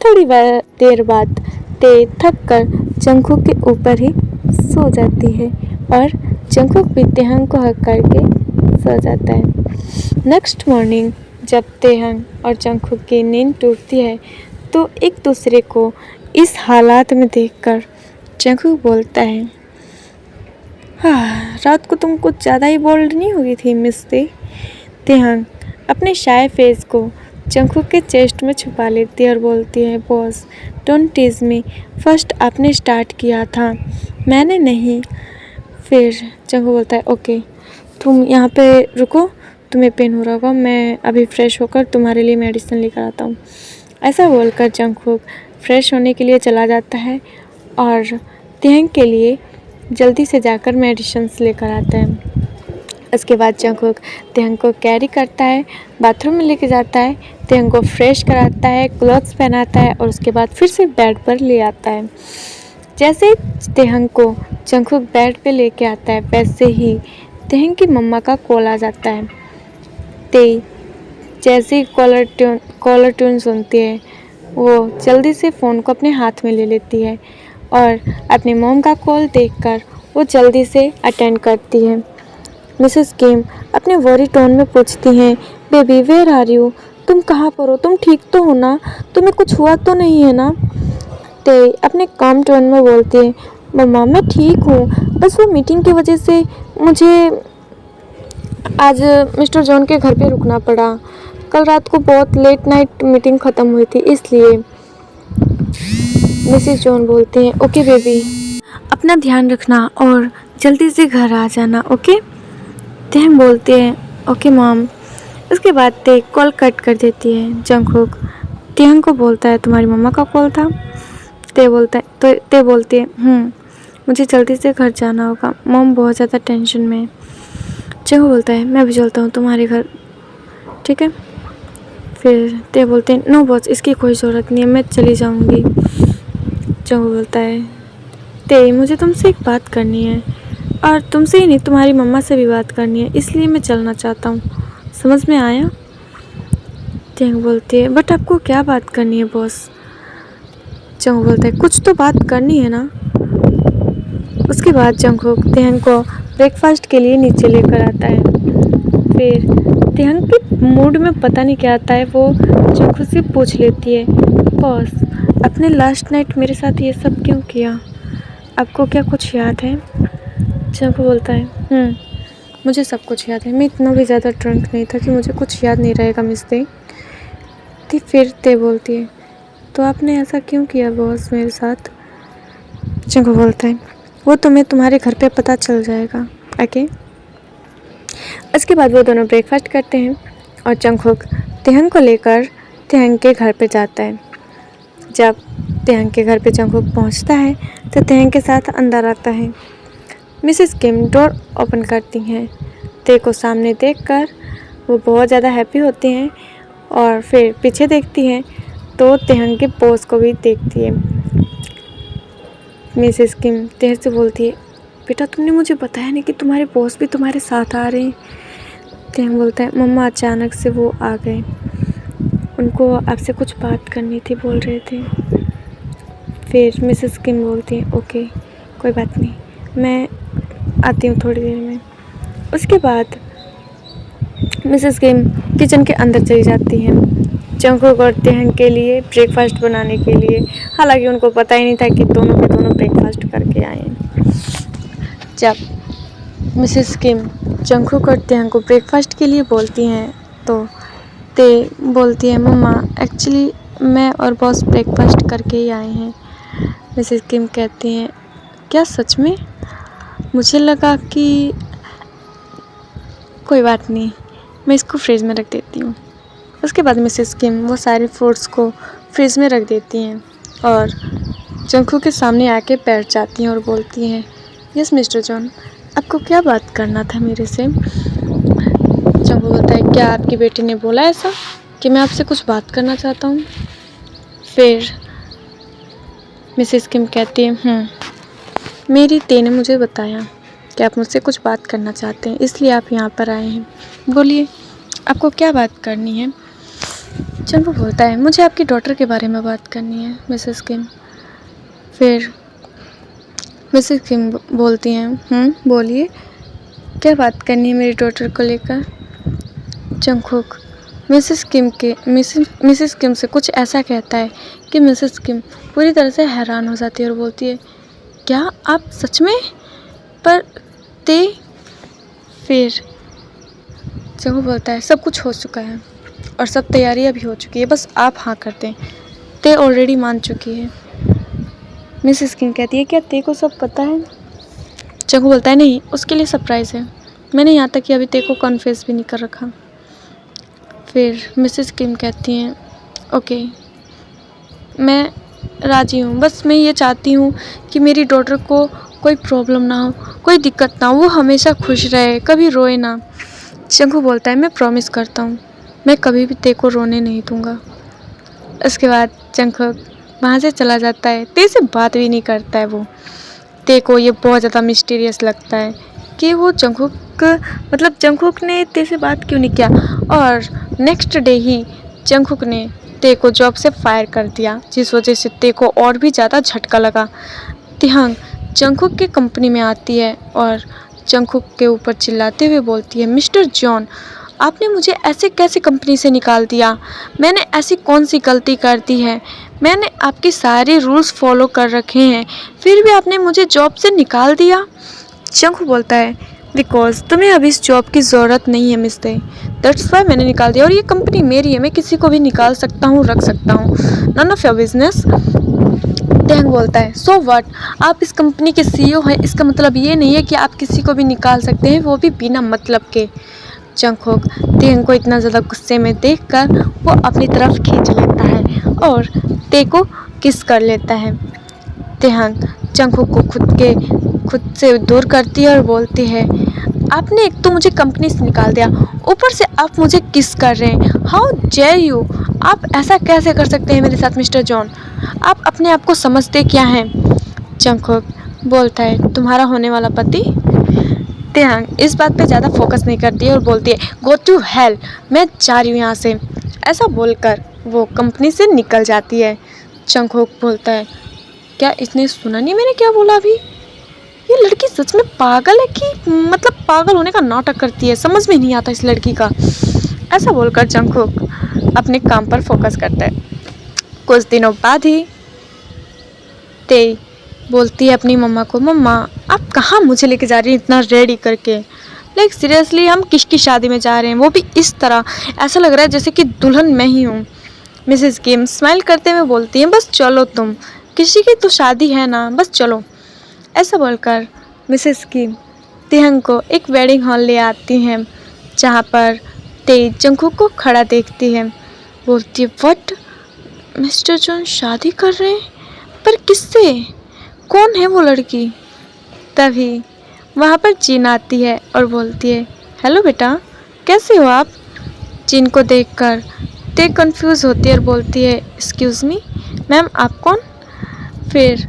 थोड़ी देर बाद ते थक कर जंगकुक के ऊपर ही सो जाती है और जंगकुक भी तेहंग को हक करके सो जाता है। नेक्स्ट मॉर्निंग जब तेहंग और जंगकुक की नींद टूटती है तो एक दूसरे को इस हालात में देखकर जंगकुक बोलता है, हाँ, रात को तुम कुछ ज़्यादा ही बोल्ड नहीं हो गई थी मिस ते। तेहंग अपने शाय फेस को जंगकुक के चेस्ट में छुपा लेती है और बोलती है, boss don't tease me, first आपने स्टार्ट किया था, मैंने नहीं। फिर जंगकुक बोलता है, ओके तुम यहाँ पे रुको, तुम्हें पेन हो रहा होगा, मैं अभी फ्रेश होकर तुम्हारे लिए मेडिसिन लेकर आता हूँ। ऐसा बोलकर जंगकुक फ्रेश होने के लिए चला जाता है और तेहंग के लिए जल्दी से जाकर मेडिसिन्स लेकर आता है। उसके बाद जंगकुक तेहंग को कैरी करता है, बाथरूम में लेके जाता है, तेहंग को फ्रेश कराता है, क्लॉथ्स पहनाता है और उसके बाद फिर से बेड पर ले आता है। जैसे तेहंग को जंगकुक बेड पे लेके आता है वैसे ही तेहंग की मम्मा का कॉल आ जाता है। ते जैसे ही कॉलर ट्यून सुनती है वो जल्दी से फ़ोन को अपने हाथ में ले लेती है और अपनी मॉम का कॉल देखकर वो जल्दी से अटेंड करती है। मिसेस किम अपने वरी टोन में पूछती हैं, बेबी वेयर आर यू, तुम कहाँ पर हो, तुम ठीक तो हो ना, तुम्हें कुछ हुआ तो नहीं है ना। ते अपने काम टोन में बोलती है, मम्मा मैं ठीक हूँ, बस वो मीटिंग की वजह से मुझे आज मिस्टर जॉन के घर पे रुकना पड़ा, कल रात को बहुत लेट नाइट मीटिंग ख़त्म हुई थी इसलिए। मिसेस जॉन बोलते हैं, ओके बेबी, अपना ध्यान रखना और जल्दी से घर आ जाना, ओके। तेहंग बोलते हैं, ओके मॉम। उसके बाद ते कॉल कट कर देती है। जंगकुक तेहंग को बोलता है, तुम्हारी मम्मा का कॉल था। ते बोलती है, मुझे जल्दी से घर जाना होगा, मॉम बहुत ज़्यादा टेंशन में है। जंगकुक बोलता है, मैं भी चलता हूँ तुम्हारे घर, ठीक है। फिर ते बोलते हैं, नो बॉस, इसकी कोई ज़रूरत नहीं है, मैं चली जाऊँगी। जंगकुक बोलता है, ते मुझे तुमसे एक बात करनी है और तुमसे ही नहीं तुम्हारी मम्मा से भी बात करनी है, इसलिए मैं चलना चाहता हूँ, समझ में आया। तेहंग बोलती है, बट आपको क्या बात करनी है बॉस। जंगकुक बोलता है, कुछ तो बात करनी है ना। उसके बाद जंगकुक तेहंग को ब्रेकफास्ट के लिए नीचे लेकर आता है। फिर तेहंग के मूड में पता नहीं क्या आता है, वो जंगकुक से पूछ लेती है, बॉस आपने लास्ट नाइट मेरे साथ ये सब क्यों किया, आपको क्या कुछ याद है। जंगकुक बोलता है, मुझे सब कुछ याद है, मैं इतना भी ज़्यादा ड्रंक नहीं था कि मुझे कुछ याद नहीं रहेगा मिस ते। फिर ते बोलती है, तो आपने ऐसा क्यों किया बॉस मेरे साथ। जंगकुक बोलता है, वो तुम्हें तुम्हारे घर पे पता चल जाएगा, ओके। उसके बाद वो दोनों ब्रेकफास्ट करते हैं और जंगकुक तेहंग को लेकर तेहंग के घर पे जाता है। जब तेहंग के घर पे जंगकुक पहुंचता है तो तेहंग के साथ अंदर आता है। मिसेस किम डोर ओपन करती हैं। ते को सामने देखकर वो बहुत ज़्यादा हैप्पी होती हैं और फिर पीछे देखती हैं तो तेहंग के बॉस को भी देखती है। मिसेस किम तेहंग से बोलती है, बेटा तुमने मुझे बताया नहीं कि तुम्हारे बॉस भी तुम्हारे साथ आ रहे हैं। तेहंग बोलता है, मम्मा अचानक से वो आ गए, उनको आपसे कुछ बात करनी थी बोल रहे थे। फिर मिसेस किम बोलती है, ओके कोई बात नहीं, मैं आती हूँ थोड़ी देर में। उसके बाद मिसेस किम किचन के अंदर चली जाती हैं जंगकुक और तेहंग के लिए ब्रेकफास्ट बनाने के लिए। हालांकि उनको पता ही नहीं था कि दोनों के दोनों ब्रेकफास्ट करके आए हैं। जब मिसेस किम जंगकुक और तेहंग को ब्रेकफास्ट के लिए बोलती हैं तो ते बोलती है, मम्मा एक्चुअली मैं और बॉस ब्रेकफास्ट करके ही आए हैं। मिसेस किम कहती हैं, क्या सच में? मुझे लगा कि कोई बात नहीं, मैं इसको फ्रिज में रख देती हूँ। उसके बाद मिसेस किम वो सारे फ्रूट्स को फ्रिज में रख देती हैं और जंगकुक के सामने आके बैठ जाती हैं और बोलती हैं, यस मिस्टर जॉन, आपको क्या बात करना था मेरे से? जंगकुक बोलता है, क्या आपकी बेटी ने बोला ऐसा कि मैं आपसे कुछ बात करना चाहता हूँ? फिर मिसेस किम कहती है, मेरी ते ने मुझे बताया कि आप मुझसे कुछ बात करना चाहते हैं, इसलिए आप यहाँ पर आए हैं। बोलिए, आपको क्या बात करनी है? जंगकुक बोलता है, मुझे आपकी डॉटर के बारे में बात करनी है मिसेस किम। फिर मिसेस किम बोलती हैं, बोलिए, क्या बात करनी है मेरी डॉटर को लेकर? जंगकुक मिसेस किम से कुछ ऐसा कहता है कि मिसेस किम पूरी तरह से हैरान हो जाती है और बोलती है, क्या आप सच में? पर ते? फिर जंगकुक बोलता है, सब कुछ हो चुका है और सब तैयारियां भी हो चुकी है, बस आप हाँ कर दें। ते ऑलरेडी मान चुकी है। मिसेस किम कहती है, क्या ते को सब पता है? जंगकुक बोलता है, नहीं, उसके लिए सरप्राइज़ है। मैंने यहाँ तक कि अभी ते को कन्फेस भी नहीं कर रखा। फिर मिसेस किम कहती हैं, ओके, मैं राजी हूँ, बस मैं ये चाहती हूँ कि मेरी डॉटर को कोई प्रॉब्लम ना हो, कोई दिक्कत ना हो, वो हमेशा खुश रहे, कभी रोए ना। जंगकुक बोलता है, मैं प्रॉमिस करता हूँ, मैं कभी भी ते को रोने नहीं दूँगा। उसके बाद जंगकुक वहाँ से चला जाता है। ते से बात भी नहीं करता है वो। ते को ये बहुत ज़्यादा मिस्टीरियस लगता है कि वो जंगकुक ने ते से बात क्यों नहीं किया। और नेक्स्ट डे ही जंगकुक ने ते को जॉब से फायर कर दिया, जिस वजह से ते को और भी ज़्यादा झटका लगा। तिहंग जंगकुक के कंपनी में आती है और जंगकुक के ऊपर चिल्लाते हुए बोलती है, मिस्टर जॉन, आपने मुझे ऐसे कैसे कंपनी से निकाल दिया? मैंने ऐसी कौन सी गलती कर दी है? मैंने आपके सारे रूल्स फॉलो कर रखे हैं, फिर भी आपने मुझे जॉब से निकाल दिया। जंगकुक बोलता है, बिकॉज तुम्हें अभी इस जॉब की ज़रूरत नहीं है मिस्टर, दैट्स वाई मैंने निकाल दिया। और ये कंपनी मेरी है, मैं किसी को भी निकाल सकता हूँ, रख सकता हूँ, none of your business. Taehyung बोलता है, सो व्हाट, आप इस कंपनी के सीईओ हैं, इसका मतलब ये नहीं है कि आप किसी को भी निकाल सकते हैं, वो भी बिना मतलब के। जंगकुक तेंग को इतना ज़्यादा गुस्से में देखकर वो अपनी तरफ खींच लेता है और ते को किस कर लेता है। तेहंग जंगकुक को खुद से दूर करती है और बोलती है, आपने एक तो मुझे कंपनी से निकाल दिया, ऊपर से आप मुझे किस कर रहे हैं, हाउ डेयर यू, आप ऐसा कैसे कर सकते हैं मेरे साथ मिस्टर जॉन, आप अपने आप को समझते क्या हैं? जंगकुक बोलता है, तुम्हारा होने वाला पति। तेहंग इस बात पे ज़्यादा फोकस नहीं करती है और बोलती है, गो टू हेल, मैं जा रही हूँ यहाँ से। ऐसा बोलकर वो कंपनी से निकल जाती है। जंगकुक बोलता है, क्या इसने सुना नहीं मैंने क्या बोला अभी? ये लड़की सच में पागल है कि मतलब पागल होने का नाटक करती है, समझ में नहीं आता इस लड़की का। ऐसा बोलकर जंगकुक अपने काम पर फोकस करता है। कुछ दिनों बाद ही ते बोलती है अपनी मम्मा को, मम्मा आप कहाँ मुझे लेके जा रही हैं इतना रेडी करके? लाइक सीरियसली हम किसकी शादी में जा रहे हैं, वो भी इस तरह, ऐसा लग रहा है जैसे कि दुल्हन मैं ही हूँ। मिसेस किम स्माइल करते हुए बोलती हैं, बस चलो, तुम किसी की तो शादी है ना, बस चलो। ऐसा बोलकर मिसेस किम तेहंग को एक वेडिंग हॉल ले आती हैं, जहाँ पर ते जंगकुक को खड़ा देखती है। बोलती है, व्हाट, मिस्टर जॉन शादी कर रहे हैं? पर किससे? कौन है वो लड़की? तभी वहाँ पर जिन आती है और बोलती है, हेलो बेटा, कैसे हो आप? जिन को देखकर ते कंफ्यूज होती है और बोलती है, एक्सक्यूज़ मी मैम, आप कौन? फिर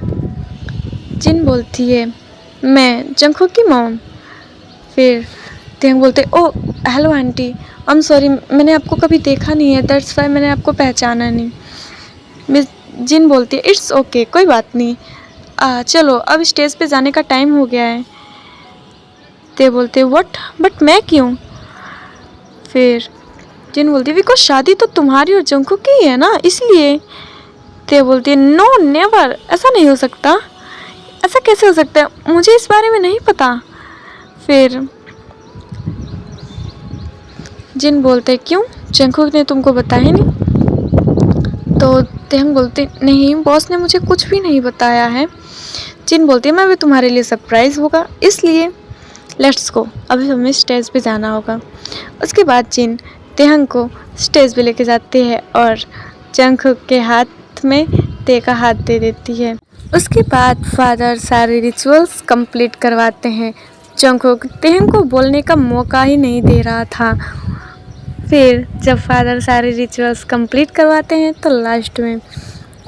जिन बोलती है, मैं जंगकुक की मॉम। फिर तेंग बोलते, oh hello aunty, I am sorry, मैंने आपको कभी देखा नहीं है, दैट्स वाई मैंने आपको पहचाना नहीं। मिस जिन बोलती है, इट्स ओके, कोई बात नहीं, चलो अब स्टेज पे जाने का टाइम हो गया है। ते बोलते, व्हाट, बट मैं क्यों? फिर जिन बोलती है, बिकॉज शादी तो तुम्हारी और जंगकुक की है ना, इसलिए। ते बोलती है, नो नेवर, ऐसा नहीं हो सकता, ऐसा कैसे हो सकता है, मुझे इस बारे में नहीं पता। फिर जिन बोलते, क्यों, जंगकुक ने तुमको बताया नहीं? तो तेहंग बोलते नहीं, बॉस ने मुझे कुछ भी नहीं बताया है। जिन बोलती है मैं भी तुम्हारे लिए सरप्राइज़ होगा, इसलिए लेट्स गो, अभी हमें स्टेज पे जाना होगा। उसके बाद जिन तेहंग को स्टेज पे लेके जाती है और जंगकुक के हाथ में ते का हाथ दे देती है। उसके बाद फादर सारे रिचुअल्स कंप्लीट करवाते हैं। जंगकुक तेहंग को बोलने का मौका ही नहीं दे रहा था। फिर जब फादर सारे रिचुअल्स कंप्लीट करवाते हैं तो लास्ट में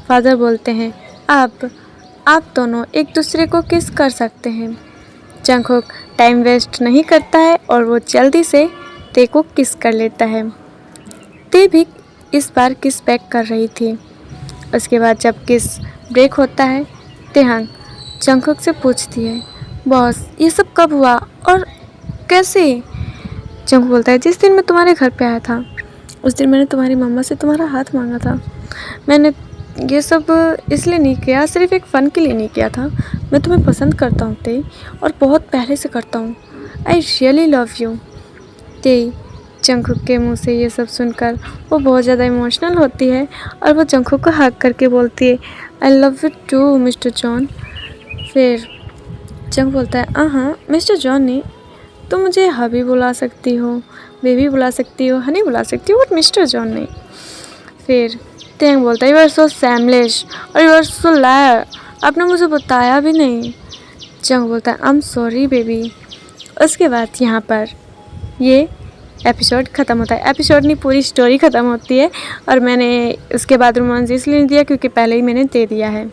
फादर बोलते हैं आप दोनों एक दूसरे को किस कर सकते हैं। जंगकुक टाइम वेस्ट नहीं करता है और वो जल्दी से ते को किस कर लेता है। ते भी इस बार किस बैक कर रही थी। उसके बाद जब किस ब्रेक होता है, तेहंग जंगकुक से पूछती है, बॉस ये सब कब हुआ और कैसे। जंगकुक बोलता है, जिस दिन मैं तुम्हारे घर पे आया था उस दिन मैंने तुम्हारी मम्मा से तुम्हारा हाथ मांगा था। मैंने ये सब इसलिए नहीं किया, सिर्फ एक फ़न के लिए नहीं किया था। मैं तुम्हें पसंद करता हूँ ते, और बहुत पहले से करता हूँ। I really love you. ते जंगकुक के मुंह से ये सब सुनकर वो बहुत ज़्यादा इमोशनल होती है और वो जंगकुक को हग करके बोलती है, I love you too mister John. फिर जंगकुक बोलता है, हाँ मिस्टर जॉन नहीं, तुम मुझे हबी बुला सकती हो, बेबी बुला सकती हो, हनी बुला सकती हो, बट मिस्टर जॉन नहीं। फिर तेंग बोलता है, यू आर सो सैमलिश और यू आर सो लायर, आपने मुझे बताया भी नहीं। जंग बोलता है, आई एम सॉरी बेबी। उसके बाद यहाँ पर ये एपिसोड ख़त्म होता है। एपिसोड नहीं, पूरी स्टोरी ख़त्म होती है। और मैंने उसके बाद रोमांस इसलिए नहीं दिया क्योंकि पहले ही मैंने दे दिया है।